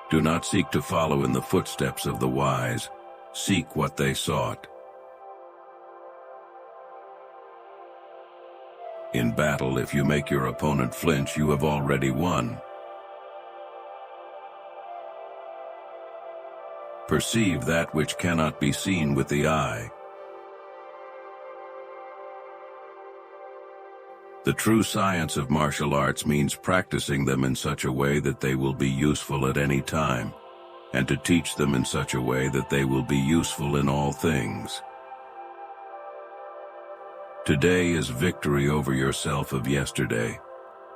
Do not seek to follow in the footsteps of the wise. Seek what they sought. In battle, if you make your opponent flinch, you have already won. Perceive that which cannot be seen with the eye. The true science of martial arts means practicing them in such a way that they will be useful at any time, and to teach them in such a way that they will be useful in all things. Today is victory over yourself of yesterday.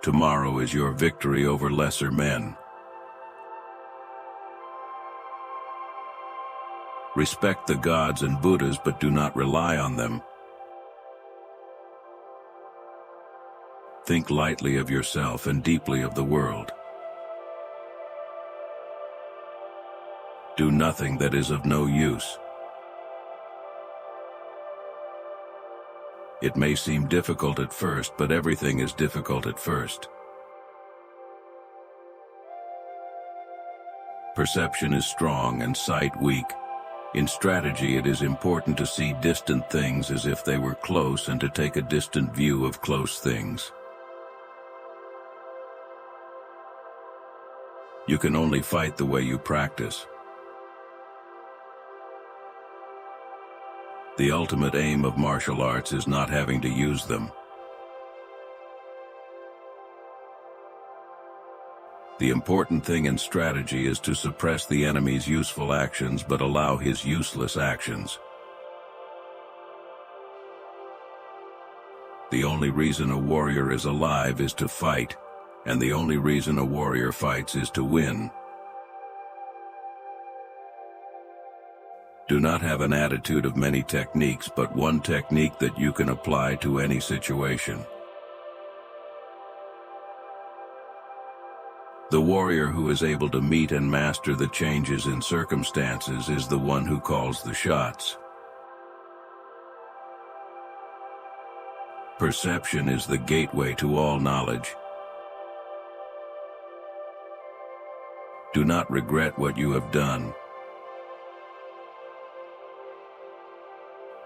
Tomorrow is your victory over lesser men. Respect the gods and Buddhas, but do not rely on them. Think lightly of yourself and deeply of the world. Do nothing that is of no use. It may seem difficult at first, but everything is difficult at first. Perception is strong and sight weak. In strategy, it is important to see distant things as if they were close and to take a distant view of close things. You can only fight the way you practice. The ultimate aim of martial arts is not having to use them. The important thing in strategy is to suppress the enemy's useful actions but allow his useless actions. The only reason a warrior is alive is to fight, and the only reason a warrior fights is to win. Do not have an attitude of many techniques, but one technique that you can apply to any situation. The warrior who is able to meet and master the changes in circumstances is the one who calls the shots. Perception is the gateway to all knowledge. Do not regret what you have done.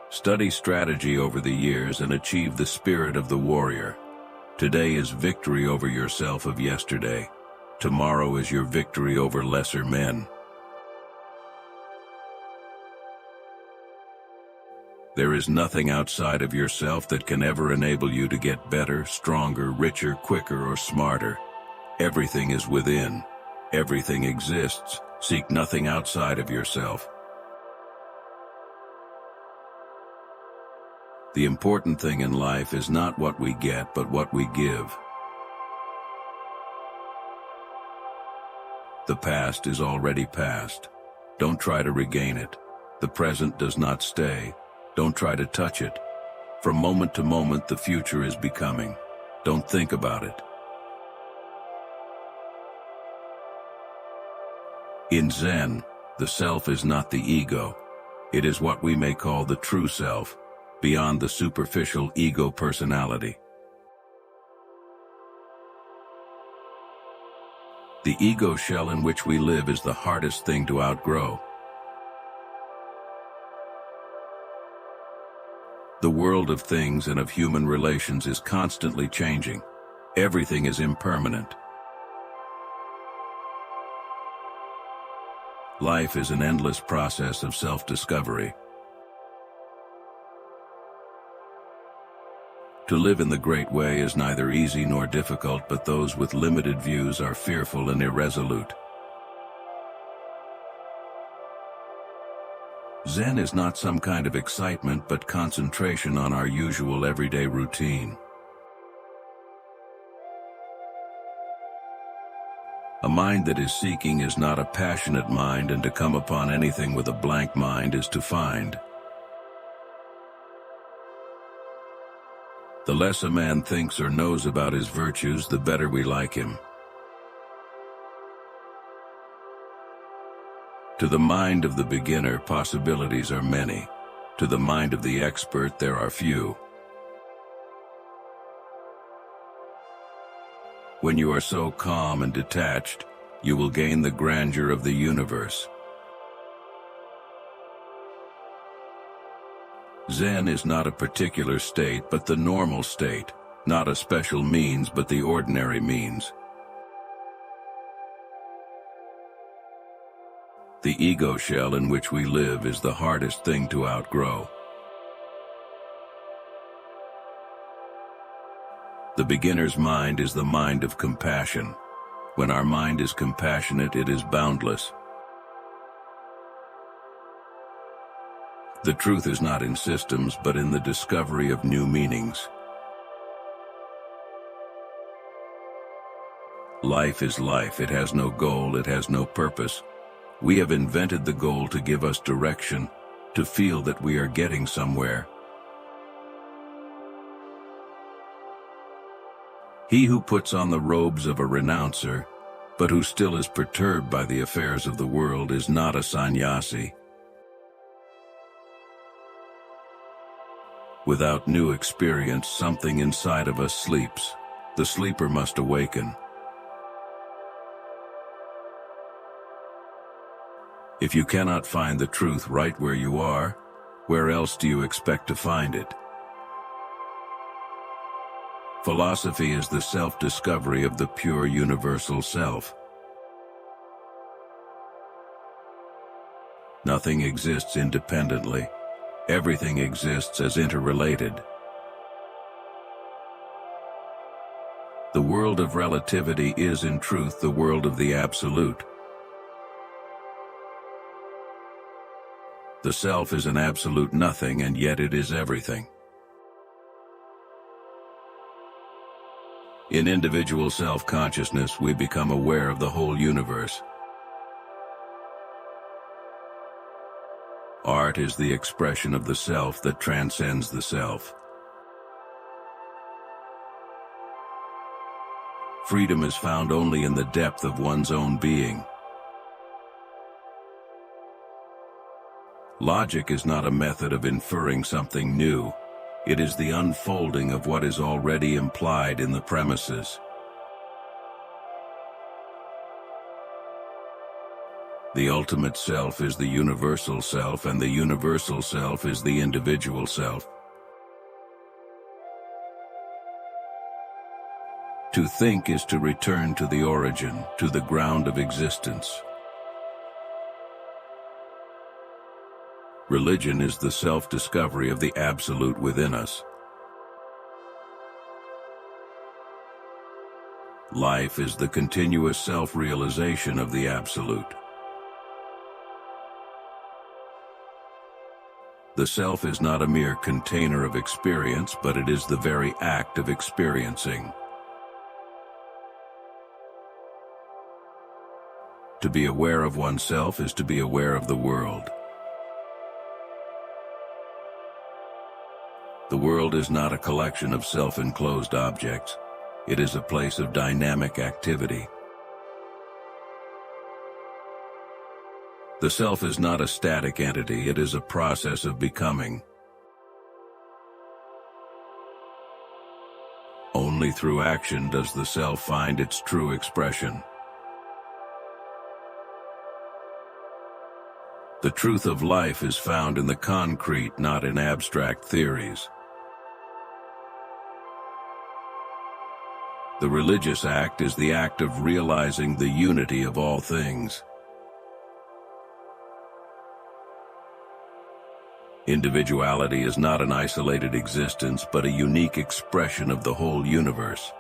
Study strategy over the years and achieve the spirit of the warrior. Today is victory over yourself of yesterday. Tomorrow is your victory over lesser men. There is nothing outside of yourself that can ever enable you to get better, stronger, richer, quicker, or smarter. Everything is within. Everything exists. Seek nothing outside of yourself. The important thing in life is not what we get, but what we give. The past is already past. Don't try to regain it. The present does not stay. Don't try to touch it. From moment to moment, the future is becoming. Don't think about it. In Zen, the self is not the ego. It is what we may call the true self, beyond the superficial ego personality. The ego shell in which we live is the hardest thing to outgrow. The world of things and of human relations is constantly changing. Everything is impermanent. Life is an endless process of self-discovery. To live in the great way is neither easy nor difficult, but those with limited views are fearful and irresolute. Zen is not some kind of excitement, but concentration on our usual everyday routine. A mind that is seeking is not a passionate mind, and to come upon anything with a blank mind is to find. The less a man thinks or knows about his virtues, the better we like him. To the mind of the beginner, possibilities are many. To the mind of the expert, there are few. When you are so calm and detached, You will gain the grandeur of the universe. Zen is not a particular state but the normal state, not a special means but the ordinary means. The ego shell in which we live is the hardest thing to outgrow. The beginner's mind is the mind of compassion. When our mind is compassionate, it is boundless. The truth is not in systems, but in the discovery of new meanings. Life is life. It has no goal, it has no purpose. We have invented the goal to give us direction, to feel that we are getting somewhere. He who puts on the robes of a renouncer, but who still is perturbed by the affairs of the world, is not a sannyasi. Without new experience, something inside of us sleeps. The sleeper must awaken. If you cannot find the truth right where you are, where else do you expect to find it? Philosophy is the self-discovery of the pure universal self. Nothing exists independently. Everything exists as interrelated. The world of relativity is in truth the world of the absolute. The self is an absolute nothing, and yet it is everything. In individual self-consciousness, we become aware of the whole universe. Art is the expression of the self that transcends the self. Freedom is found only in the depth of one's own being. Logic is not a method of inferring something new. It is the unfolding of what is already implied in the premises. The ultimate self is the universal self, and the universal self is the individual self. To think is to return to the origin, to the ground of existence. Religion is the self-discovery of the absolute within us. Life is the continuous self-realization of the absolute. The self is not a mere container of experience, but it is the very act of experiencing. To be aware of oneself is to be aware of the world. The world is not a collection of self-enclosed objects. It is a place of dynamic activity. The self is not a static entity, it is a process of becoming. Only through action does the self find its true expression. The truth of life is found in the concrete, not in abstract theories. The religious act is the act of realizing the unity of all things. Individuality is not an isolated existence, but a unique expression of the whole universe.